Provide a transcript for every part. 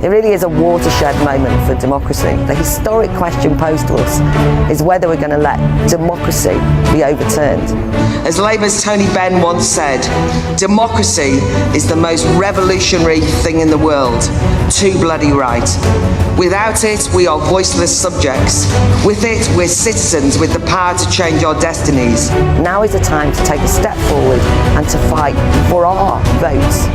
It really is a watershed moment for democracy. The historic question posed to us is whether we're going to let democracy be overturned. As Labour's Tony Benn once said, democracy is the most revolutionary thing in the world. Too bloody right. Without it, we are voiceless subjects. With it, we're citizens with the power to change our destinies. Now is the time to take a step forward and to fight for our votes.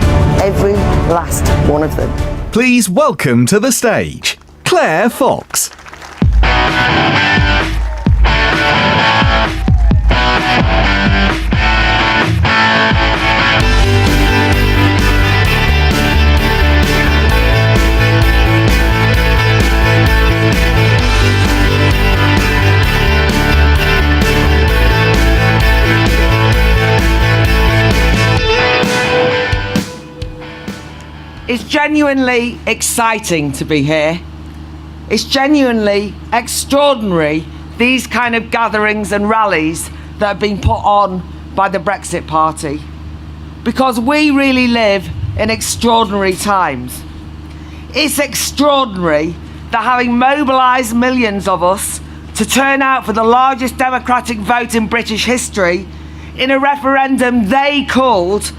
Every last one of them. Please welcome to the stage, Claire Fox. It's genuinely exciting to be here. It's genuinely extraordinary, these kind of gatherings and rallies that have been put on by the Brexit Party, because we really live in extraordinary times. It's extraordinary that having mobilised millions of us to turn out for the largest democratic vote in British history in a referendum they called,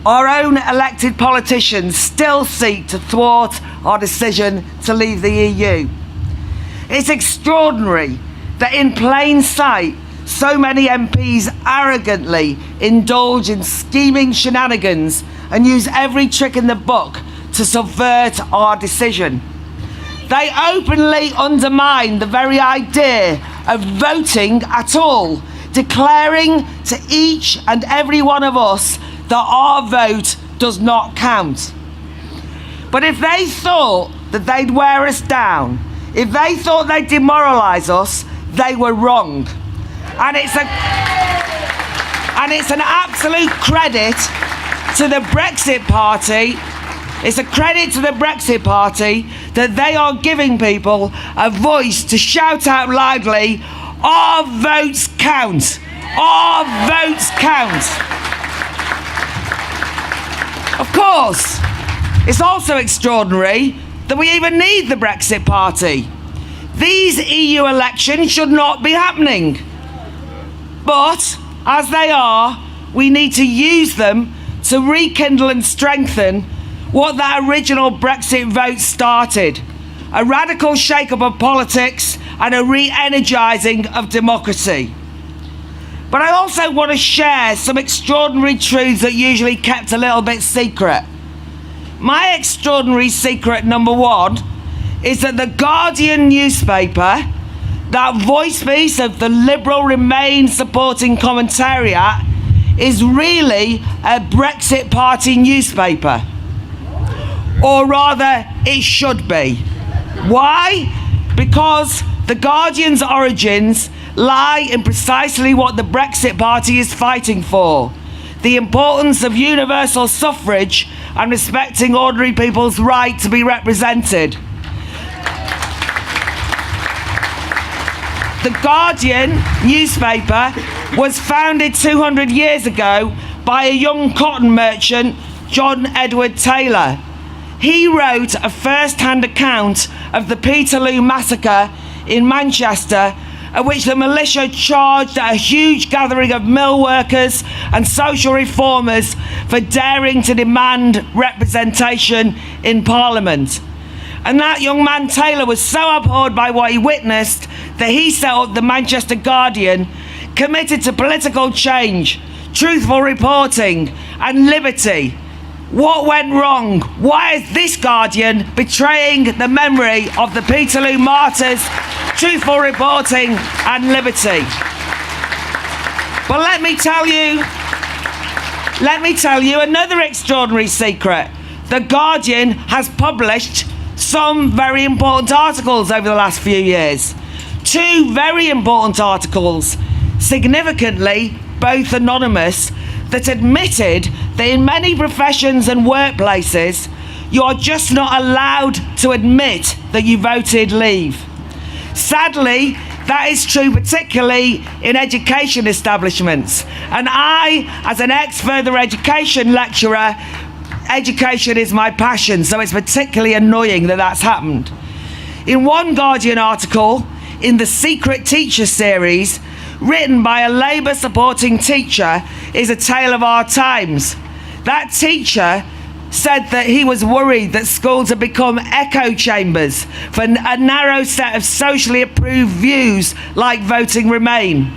our own elected politicians still seek to thwart our decision to leave the EU. It's extraordinary that in plain sight, so many MPs arrogantly indulge in scheming shenanigans and use every trick in the book to subvert our decision. They openly undermine the very idea of voting at all, declaring to each and every one of us that our vote does not count. But if they thought that they'd wear us down, if they thought they'd demoralise us, they were wrong. And it's an absolute credit to the Brexit Party. It's a credit to the Brexit Party that they are giving people a voice to shout out loudly, our votes count. Our votes count. Of course, it's also extraordinary that we even need the Brexit Party. These EU elections should not be happening. But, as they are, we need to use them to rekindle and strengthen what that original Brexit vote started. A radical shake-up of politics and a re-energising of democracy. But I also want to share some extraordinary truths that usually kept a little bit secret. My extraordinary secret number one is that the Guardian newspaper, that voice piece of the Liberal Remain supporting commentariat, is really a Brexit Party newspaper. Or rather, it should be. Why? Because the Guardian's origins lie in precisely what the Brexit Party is fighting for: the importance of universal suffrage and respecting ordinary people's right to be represented. The Guardian newspaper was founded 200 years ago by a young cotton merchant, John Edward Taylor. He wrote a first-hand account of the Peterloo massacre in Manchester, at which the militia charged at a huge gathering of mill workers and social reformers for daring to demand representation in Parliament. And that young man Taylor was so abhorred by what he witnessed that he set up the Manchester Guardian, committed to political change, truthful reporting and liberty. What went wrong? Why is this Guardian betraying the memory of the Peterloo martyrs, truthful reporting and liberty? But let me tell you another extraordinary secret. The Guardian has published some very important articles over the last few years. Two very important articles, significantly both anonymous, that admitted that in many professions and workplaces, you are just not allowed to admit that you voted Leave. Sadly, that is true particularly in education establishments. And I, as an ex-further education lecturer, education is my passion, so it's particularly annoying that that's happened. In one Guardian article, in the Secret Teacher series, written by a Labour supporting teacher, is a tale of our times. That teacher said that he was worried that schools had become echo chambers for a narrow set of socially approved views like voting Remain.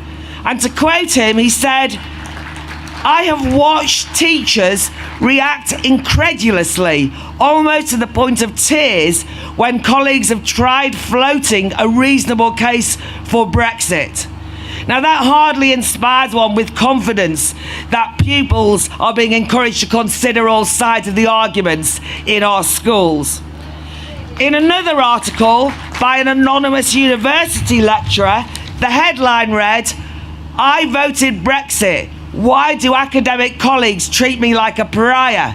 And to quote him, he said, "I have watched teachers react incredulously, almost to the point of tears, when colleagues have tried floating a reasonable case for Brexit." Now that hardly inspires one with confidence that pupils are being encouraged to consider all sides of the arguments in our schools. In another article by an anonymous university lecturer, the headline read, "I voted Brexit. Why do academic colleagues treat me like a pariah?"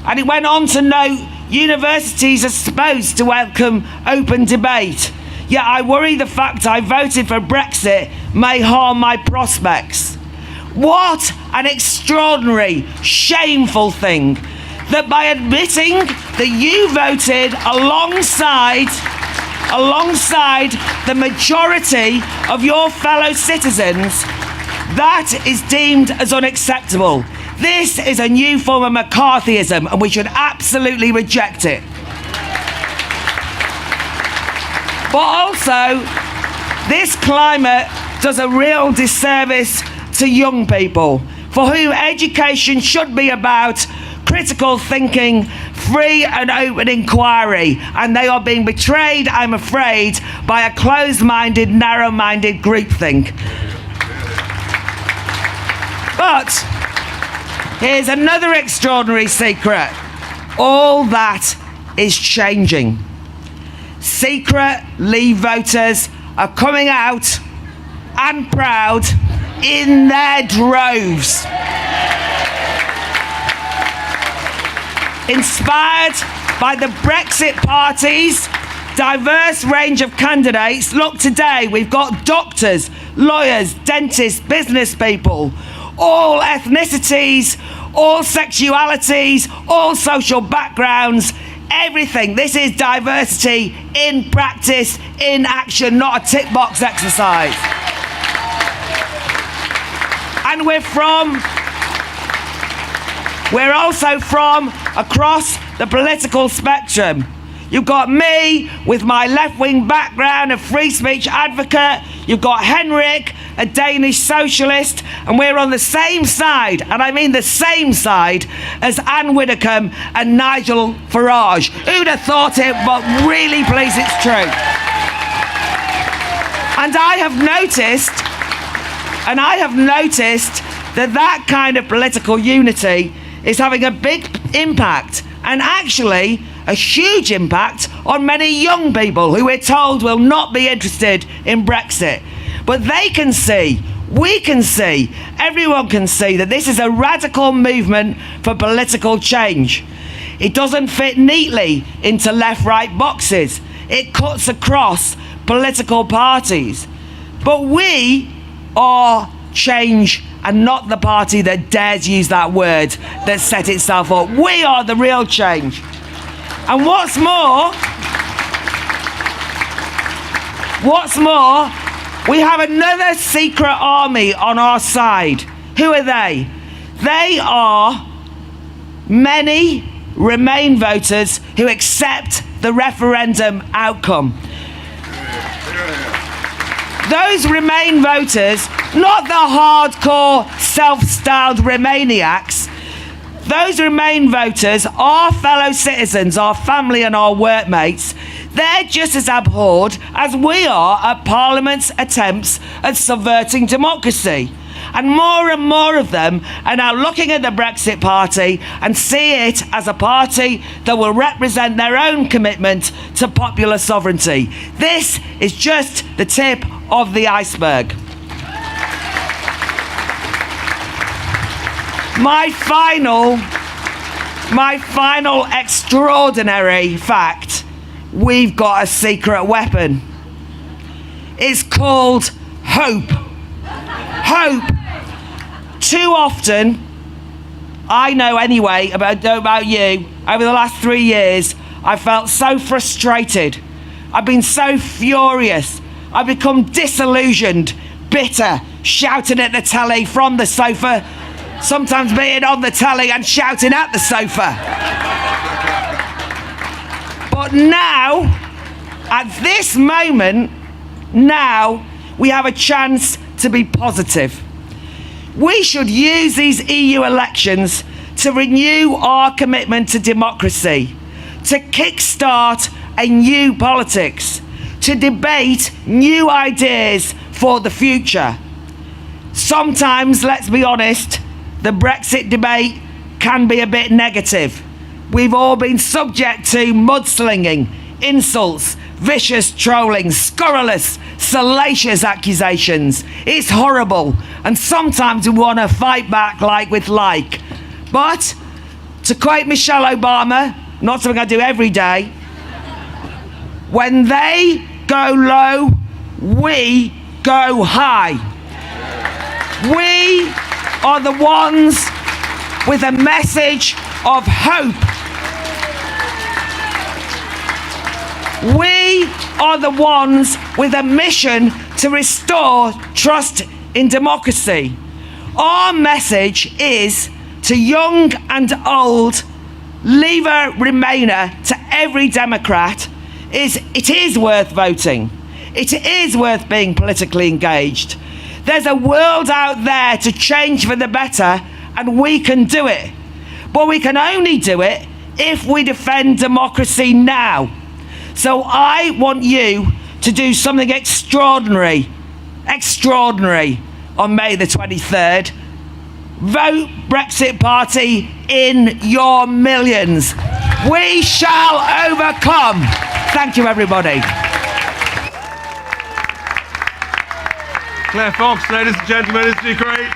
And it went on to note, universities are supposed to welcome open debate. Yet I worry the fact I voted for Brexit may harm my prospects. What an extraordinary, shameful thing that by admitting that you voted alongside the majority of your fellow citizens, that is deemed as unacceptable. This is a new form of McCarthyism, and we should absolutely reject it. But also, this climate does a real disservice to young people, for whom education should be about critical thinking, free and open inquiry, and they are being betrayed, I'm afraid, by a closed-minded, narrow-minded groupthink. But here's another extraordinary secret. All that is changing. Secret Leave voters are coming out, and proud, in their droves. Inspired by the Brexit Party's diverse range of candidates, look, today we've got doctors, lawyers, dentists, business people, all ethnicities, all sexualities, all social backgrounds, everything. This is diversity in practice, in action, not a tick box exercise. And we're also from across the political spectrum. You've got me with my left-wing background, a free speech advocate. You've got Henrik, a Danish socialist, and we're on the same side, and I mean the same side, as Anne Widdecombe and Nigel Farage. Who'd have thought it, but really please, it's true. And I have noticed that kind of political unity is having a big impact, and actually a huge impact on many young people who we're told will not be interested in Brexit. But they can see, we can see, everyone can see that this is a radical movement for political change. It doesn't fit neatly into left-right boxes. It cuts across political parties. But we are change, and not the party that dares use that word that set itself up. We are the real change. And what's more, we have another secret army on our side. Who are they? They are many Remain voters who accept the referendum outcome. Those Remain voters, not the hardcore self-styled Remainiacs, those Remain voters, our fellow citizens, our family and our workmates, they're just as abhorred as we are at Parliament's attempts at subverting democracy. And more of them are now looking at the Brexit Party and see it as a party that will represent their own commitment to popular sovereignty. This is just the tip of the iceberg. My final extraordinary fact: we've got a secret weapon. It's called hope. Hope. Too often, I know anyway, about you, over the last 3 years, I felt so frustrated. I've been so furious. I've become disillusioned, bitter, shouting at the telly from the sofa, sometimes being on the telly and shouting at the sofa. But now, at this moment, now we have a chance to be positive. We should use these EU elections to renew our commitment to democracy, to kickstart a new politics, to debate new ideas for the future. Sometimes, let's be honest, the Brexit debate can be a bit negative. We've all been subject to mudslinging, insults, vicious trolling, scurrilous, salacious accusations. It's horrible, and sometimes we want to fight back like with like. But, to quote Michelle Obama, not something I do every day, when they go low, we go high. We are the ones with a message of hope. We are the ones with a mission to restore trust in democracy. Our message is to young and old, Leaver, Remainer, to every Democrat, it is worth voting. It is worth being politically engaged. There's a world out there to change for the better, and we can do it. But we can only do it if we defend democracy now. So I want you to do something extraordinary on May the 23rd. Vote Brexit Party in your millions. We shall overcome. Thank you, everybody. Claire Fox, ladies and gentlemen, isn't she great?